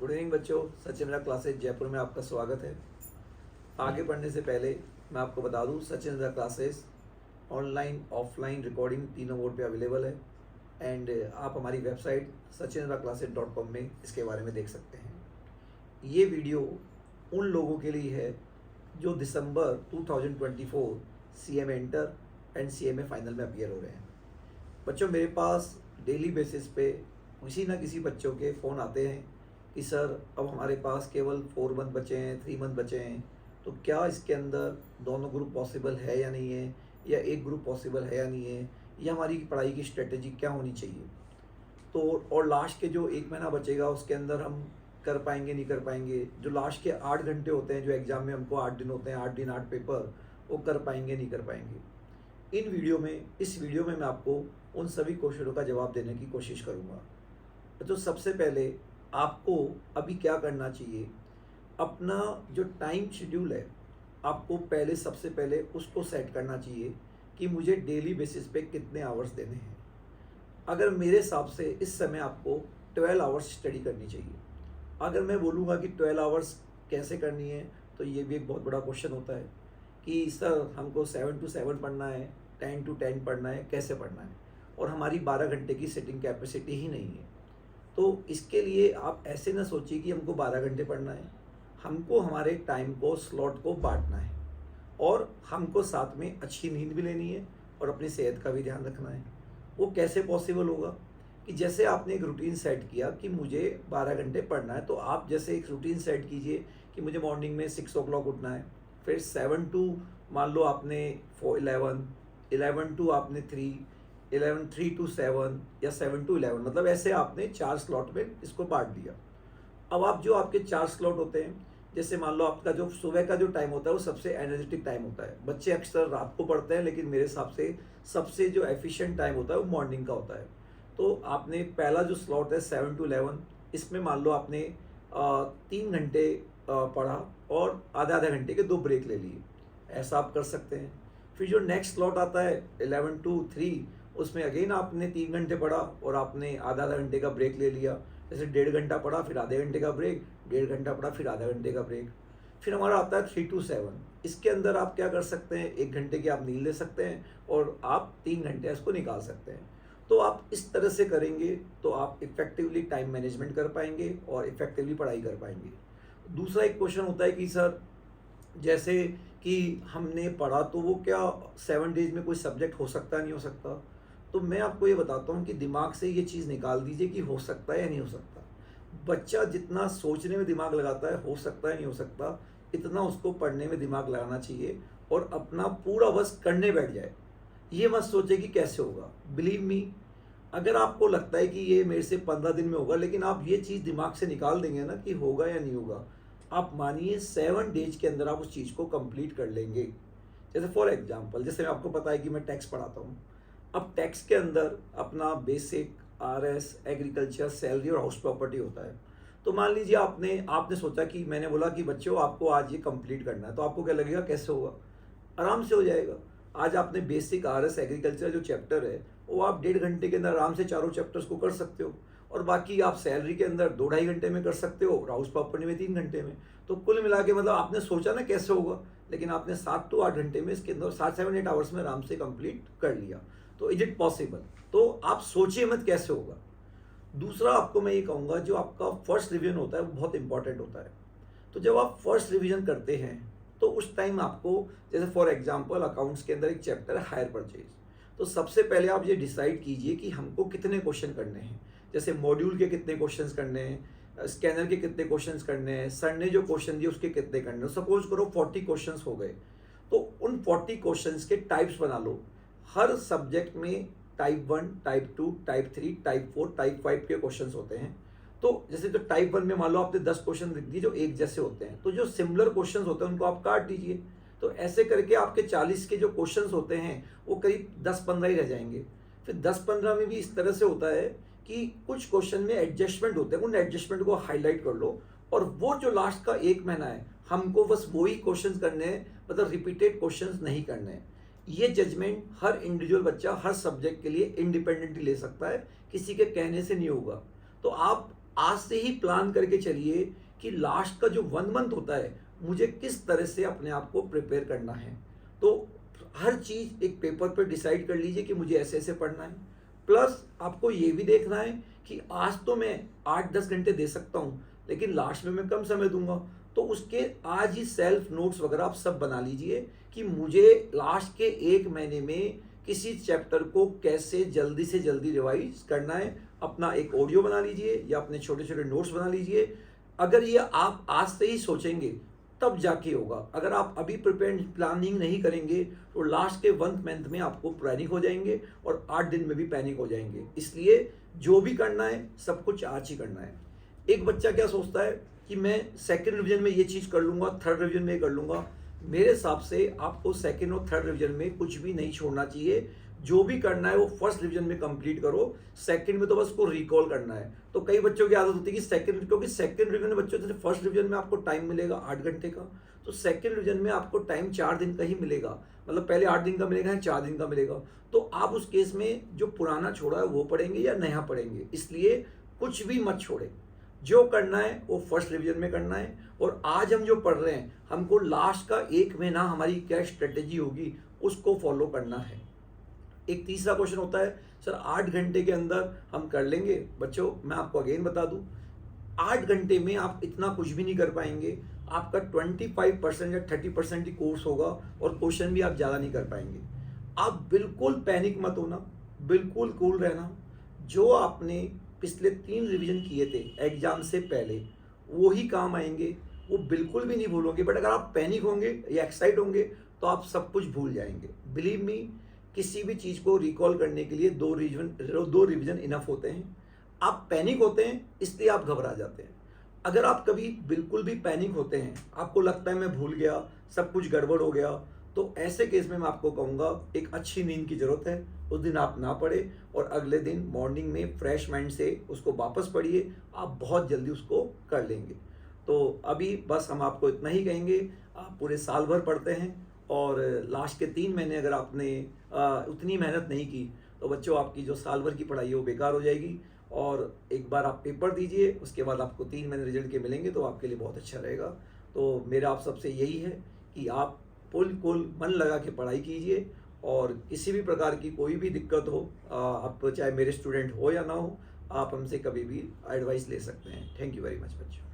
Good evening बच्चों, Sachin Indira classes Jaipur में आपका स्वागत है। आगे बढ़ने से पहले मैं आपको बता दूं, Sachin Indira classes online offline recording तीनों मोड पे अवेलेबल है एंड आप हमारी वेबसाइट sachinindra.com में इसके बारे में देख सकते हैं। ये वीडियो उन लोगों के लिए है जो दिसंबर 2024 CMA inter and CMA final में अपीयर हो रहे हैं। बच्चों, मेरे पास डेली बेसिस पे किसी ना किसी बच्चों के फ़ोन आते हैं कि सर अब हमारे पास केवल 4 मंथ बचे हैं, 3 मंथ बचे हैं, तो क्या इसके अंदर दोनों ग्रुप पॉसिबल है या नहीं है, या एक ग्रुप पॉसिबल है या नहीं है, या हमारी पढ़ाई की स्ट्रेटेजी क्या होनी चाहिए। तो और लास्ट के जो 1 महीना बचेगा उसके अंदर हम कर पाएंगे नहीं कर पाएंगे, जो लास्ट के 8 घंटे होते हैं, जो एग्ज़ाम में हमको 8 दिन होते हैं, 8 दिन 8 पेपर, वो कर पाएंगे नहीं कर पाएंगे। इस वीडियो में मैं आपको उन सभी क्वेश्चनों का जवाब देने की कोशिश करूँगा। तो सबसे पहले आपको अभी क्या करना चाहिए, अपना जो टाइम शेड्यूल है आपको पहले सबसे पहले उसको सेट करना चाहिए कि मुझे डेली बेसिस पे कितने आवर्स देने हैं। अगर मेरे हिसाब से इस समय आपको 12 आवर्स स्टडी करनी चाहिए। अगर मैं बोलूँगा कि 12 आवर्स कैसे करनी है, तो ये भी एक बहुत बड़ा क्वेश्चन होता है कि सर हमको 7 to 7 पढ़ना है, 10 to 10 पढ़ना है, कैसे पढ़ना है, और हमारी 12 घंटे की सिटिंग कैपेसिटी ही नहीं है। तो इसके लिए आप ऐसे ना सोचिए कि हमको 12 घंटे पढ़ना है, हमको हमारे टाइम को स्लॉट को बांटना है और हमको साथ में अच्छी नींद भी लेनी है और अपनी सेहत का भी ध्यान रखना है। वो कैसे पॉसिबल होगा कि जैसे आपने एक रूटीन सेट किया कि मुझे 12 घंटे पढ़ना है, तो आप जैसे एक रूटीन सेट कीजिए कि मुझे मॉर्निंग में 6 o'clock उठना है, फिर 7 to मान लो आपने 11 to आपने 3 to 7 या 7 to 11, मतलब ऐसे आपने 4 स्लॉट में इसको बांट दिया। अब आप जो आपके 4 स्लॉट होते हैं, जैसे मान लो आपका जो सुबह का जो टाइम होता है वो सबसे एनर्जेटिक टाइम होता है। बच्चे अक्सर रात को पढ़ते हैं, लेकिन मेरे हिसाब से सबसे जो एफिशिएंट टाइम होता है वो मॉर्निंग का होता है। तो आपने पहला जो स्लॉट है 7 to 11, इसमें मान लो आपने 3 घंटे पढ़ा और आधे घंटे के 2 ब्रेक ले लिए, ऐसा आप कर सकते हैं। फिर जो नेक्स्ट स्लॉट आता है 11 to 3, उसमें अगेन आपने 3 घंटे पढ़ा और आपने आधा घंटे का ब्रेक ले लिया। जैसे 1.5 घंटा पढ़ा, फिर आधे घंटे का ब्रेक, 1.5 घंटा पढ़ा, फिर आधा घंटे का ब्रेक। फिर हमारा आता है 3 to 7। इसके अंदर आप क्या कर सकते हैं, 1 घंटे की आप नींद ले सकते हैं और आप 3 घंटे इसको निकाल सकते हैं। तो आप इस तरह से करेंगे तो आप इफ़ेक्टिवली टाइम मैनेजमेंट कर पाएंगे और इफ़ेक्टिवली पढ़ाई कर पाएंगे। दूसरा एक क्वेश्चन होता है कि सर जैसे कि हमने पढ़ा तो वो क्या 7 डेज में कोई सब्जेक्ट हो सकता नहीं हो सकता। तो मैं आपको ये बताता हूँ कि दिमाग से ये चीज़ निकाल दीजिए कि हो सकता है या नहीं हो सकता। बच्चा जितना सोचने में दिमाग लगाता है हो सकता है नहीं हो सकता, इतना उसको पढ़ने में दिमाग लगाना चाहिए और अपना पूरा बस करने बैठ जाए। ये मत सोचे कि कैसे होगा। बिलीव मी, अगर आपको लगता है कि ये मेरे से 15 दिन में होगा, लेकिन आप ये चीज़ दिमाग से निकाल देंगे ना कि होगा या नहीं होगा, आप मानिए 7 डेज के अंदर आप उस चीज़ को कंप्लीट कर लेंगे। जैसे फॉर एग्जांपल, जैसे आपको पता है कि मैं टैक्स पढ़ाता हूँ। अब टैक्स के अंदर अपना बेसिक RS, एग्रीकल्चर, सैलरी और हाउस प्रॉपर्टी होता है। तो मान लीजिए आपने सोचा कि मैंने बोला कि बच्चों आपको आज ये कंप्लीट करना है, तो आपको क्या लगेगा कैसे होगा, आराम से हो जाएगा। आज आपने बेसिक RS, एग्रीकल्चर जो चैप्टर है वो आप 1.5 घंटे के अंदर आराम से चारों चैप्टर्स को कर सकते हो, और बाकी आप सैलरी के अंदर 2-2.5 घंटे में कर सकते हो और हाउस प्रॉपर्टी में 3 घंटे में। तो कुल मिला के मतलब आपने सोचा ना कैसे होगा, लेकिन आपने 7 to 8 घंटे में इसके अंदर 7-8 आवर्स में आराम से कंप्लीट कर लिया। तो इज इट पॉसिबल? तो आप सोचिए मत कैसे होगा। दूसरा आपको मैं ये कहूँगा, जो आपका फर्स्ट रिवीजन होता है वो बहुत इंपॉर्टेंट होता है। तो जब आप फर्स्ट रिवीजन करते हैं तो उस टाइम आपको, जैसे फॉर एग्जांपल अकाउंट्स के अंदर एक चैप्टर है हायर परचेज, तो सबसे पहले आप ये डिसाइड कीजिए कि हमको कितने क्वेश्चन करने हैं। जैसे मॉड्यूल के कितने क्वेश्चंस करने हैं, स्कैनर के कितने क्वेश्चंस करने हैं, सर ने जो क्वेश्चन दिए उसके कितने करने हैं। सपोज करो 40 क्वेश्चंस हो गए, तो उन 40 क्वेश्चंस के टाइप्स बना लो। हर सब्जेक्ट में type 1, type 2, type 3, type 4, type 5 के क्वेश्चंस होते हैं। तो जैसे तो टाइप 1 में मान लो आपने 10 क्वेश्चन लिख दिए जो एक जैसे होते हैं, तो जो सिमिलर क्वेश्चंस होते हैं उनको आप काट दीजिए। तो ऐसे करके आपके 40 के जो क्वेश्चंस होते हैं वो करीब 10-15 ही रह जाएंगे। फिर 10-15 में भी इस तरह से होता है कि कुछ क्वेश्चन में एडजस्टमेंट होते हैं, उन एडजस्टमेंट को हाईलाइट कर लो, और वो जो लास्ट का 1 महीना है हमको बस वही क्वेश्चंस करने हैं, मतलब रिपीटेड क्वेश्चंस नहीं करने हैं। ये जजमेंट हर इंडिविजुअल बच्चा हर सब्जेक्ट के लिए इंडिपेंडेंटली ले सकता है, किसी के कहने से नहीं होगा। तो आप आज से ही प्लान करके चलिए कि लास्ट का जो 1 मंथ होता है मुझे किस तरह से अपने आप को प्रिपेयर करना है। तो हर चीज़ एक पेपर पे डिसाइड कर लीजिए कि मुझे ऐसे ऐसे पढ़ना है। प्लस आपको ये भी देखना है कि आज तो मैं 8-10 घंटे दे सकता हूँ, लेकिन लास्ट में मैं कम समय दूंगा। तो उसके आज ही सेल्फ नोट्स वगैरह आप सब बना लीजिए कि मुझे लास्ट के 1 महीने में किसी चैप्टर को कैसे जल्दी से जल्दी रिवाइज करना है। अपना एक ऑडियो बना लीजिए या अपने छोटे छोटे नोट्स बना लीजिए। अगर ये आप आज से ही सोचेंगे तब जाके होगा। अगर आप अभी प्रिपेयर प्लानिंग नहीं करेंगे तो लास्ट के 1 मंथ में आपको पैनिक हो जाएंगे और 8 दिन में भी पैनिक हो जाएंगे। इसलिए जो भी करना है सब कुछ आज ही करना है। एक बच्चा क्या सोचता है कि मैं सेकंड रिवीजन में ये चीज़ कर लूँगा, थर्ड रिवीजन में ये कर लूँगा। मेरे हिसाब से आपको सेकंड और थर्ड रिवीजन में कुछ भी नहीं छोड़ना चाहिए। जो भी करना है वो फर्स्ट रिवीजन में कंप्लीट करो, सेकंड में तो बस को रिकॉल करना है। तो कई बच्चों की आदत होती है कि सेकंड, क्योंकि सेकंड रिवीजन में बच्चों जैसे फर्स्ट रिवीजन में आपको टाइम मिलेगा 8 घंटे का, तो सेकंड रिवीजन में आपको टाइम 4 दिन का ही मिलेगा। मतलब पहले 8 दिन का मिलेगा या 4 दिन का मिलेगा। तो आप उस केस में जो पुराना छोड़ा है वो पढ़ेंगे या नया पढ़ेंगे। इसलिए कुछ भी मत छोड़े, जो करना है वो फर्स्ट रिवीजन में करना है। और आज हम जो पढ़ रहे हैं हमको लास्ट का 1 महीना हमारी क्या स्ट्रेटेजी होगी उसको फॉलो करना है। एक तीसरा क्वेश्चन होता है सर 8 घंटे के अंदर हम कर लेंगे। बच्चों मैं आपको अगेन बता दूं, 8 घंटे में आप इतना कुछ भी नहीं कर पाएंगे। आपका 25% या 30% ही कोर्स होगा और क्वेश्चन भी आप ज़्यादा नहीं कर पाएंगे। आप बिल्कुल पैनिक मत होना, बिल्कुल कूल रहना। जो आपने पिछले 3 रिवीजन किए थे एग्जाम से पहले वो ही काम आएंगे, वो बिल्कुल भी नहीं भूलोगे। बट अगर आप पैनिक होंगे या एक्साइट होंगे तो आप सब कुछ भूल जाएंगे। बिलीव मी, किसी भी चीज़ को रिकॉल करने के लिए 2 रिवीजन इनफ होते हैं। आप पैनिक होते हैं इसलिए आप घबरा जाते हैं। अगर आप कभी बिल्कुल भी पैनिक होते हैं, आपको लगता है मैं भूल गया, सब कुछ गड़बड़ हो गया, तो ऐसे केस में मैं आपको कहूँगा एक अच्छी नींद की ज़रूरत है। उस दिन आप ना पढ़े और अगले दिन मॉर्निंग में फ्रेश माइंड से उसको वापस पढ़िए, आप बहुत जल्दी उसको कर लेंगे। तो अभी बस हम आपको इतना ही कहेंगे, आप पूरे साल भर पढ़ते हैं और लास्ट के 3 महीने अगर आपने उतनी मेहनत नहीं की तो बच्चों आपकी जो साल भर की पढ़ाई है वो बेकार हो जाएगी। और एक बार आप पेपर दीजिए, उसके बाद आपको 3 महीने रिजल्ट के मिलेंगे तो आपके लिए बहुत अच्छा रहेगा। तो मेरा आप सबसे यही है कि आप बिल्कुल मन लगा के पढ़ाई कीजिए और किसी भी प्रकार की कोई भी दिक्कत हो, आप चाहे मेरे स्टूडेंट हो या ना हो, आप हमसे कभी भी एडवाइस ले सकते हैं। थैंक यू वेरी मच बच्चों।